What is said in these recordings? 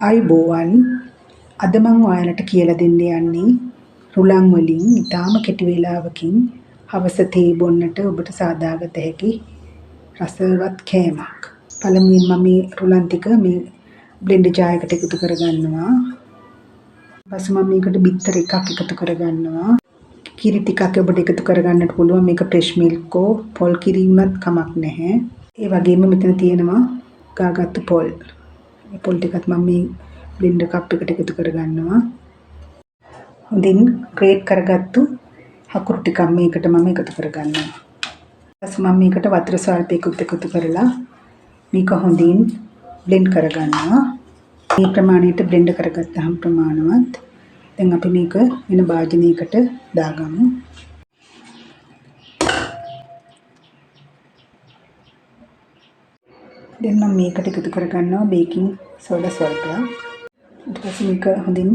ආයුබෝවන් අද මම ඔයාලට කියලා දෙන්න යන්නේ රුලන් වලින් ඉතාම කෙටි වේලාවකින් හවස තේ බොන්නට ඔබට සාදාගත හැකි රසවත් කෑමක්. පළමුවෙන් මම මේ රුලන් ටික මේ බ්ලෙන්ඩර් ජාරයකට එකතු කරගන්නවා. ඊපස්සේ මම මේකට බිත්තර එකක් එකතු කරගන්නවා. කිරි ටිකක් ඔබට එකතු කරගන්නට පුළුවන්. මේක ෆ්‍රෙෂ් මිල්ක් පොල් කිරි වුණත් කමක් නැහැ. ඒ වගේම මෙතන තියෙනවා ගාගත්තු පොල්. මේ පොල් ටිකත් මම මේ බ්ලෙන්ඩර් කප් එකට එකතු කරගන්නවා. හොඳින් ග්‍රේට් කරගත්තු හකුරු ටිකක් මේකට මම එකතු කරගන්නවා. ඊපස්සේ මම මේකට වතුර ස්වල්පයකුත් එකතු කරලා මේක හොඳින් බ්ලෙන්ඩ් කරගන්නවා. මේ ප්‍රමාණයට බ්ලෙන්ඩ් කරගත්තාම ප්‍රමාණවත්. දැන් අපි මේක වෙන භාජනයකට දාගමු. දැන් මම මේකට එකතු කරගන්නවා බේකින් සෝඩා ස්වල්පයක්. ඊට පස්සේ මේක හොඳින්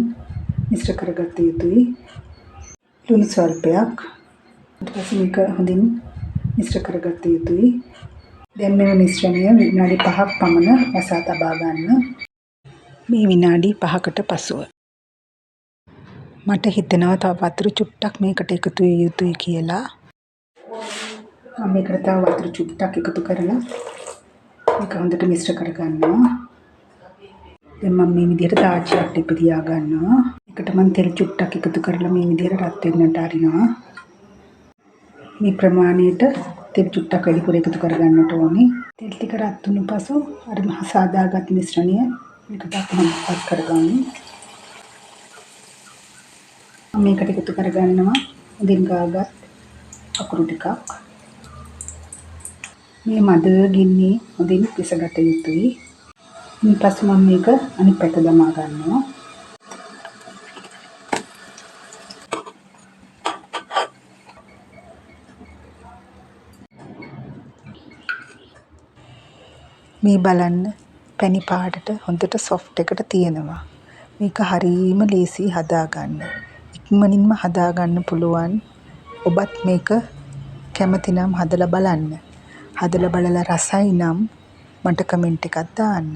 මිශ්‍ර කරගත්ත යුතුයි. ලුණු ස්වල්පයක්. ඊට පස්සේ මේක හොඳින් මිශ්‍ර කරගත්ත යුතුයි. දැන් මේ මිශ්‍රණය විනාඩි 5ක් පමණ වසා තබා ගන්න. මේ විනාඩි 5කට පසුව මට හිතෙනවා තව වතුර චුට්ටක් මේකට එකතු විය යුතුයි කියලා. මම මේකට තව වතුර චුට්ටක් එකතු කරලා මේක හොඳට මිශ්‍ර කරගන්නවා. දැන් මම මේ විදිහට තාච්චියක් ටික තියා ගන්නවා. ඒකට මම තෙල් චුට්ටක් එකතු කරලා මේ විදිහට රත් වෙන්නට අරිනවා. මේ ප්‍රමාණයට තෙල් චුට්ටක් වැඩිපුර එකතු කරගන්නට ඕනේ. තෙල් ටික රත් වුණු පසු අර සාදාගත් මිශ්‍රණය මේකට අපහත් කරගන්න. මම මේකට එකතු කරගන්නවා හොඳින් ගාගත් අකුරු ටිකක්. මේ මද ගින්නේ හොඳින් පිසගත යුතුයි. ඊපස්සේ මම මේක අනිත් පැත්ත දමා ගන්නවා. මේ බලන්න පැණි පාටට හොඳට සොෆ්ට් එකට තියෙනවා. මේක හරියම ලේසි හදාගන්න. ඉක්මනින්ම හදාගන්න පුළුවන්. ඔබත් මේක කැමති නම් හදලා බලන්න. හදලා බලලා රසයි නම් මට කමෙන්ට් එකක් දාන්න.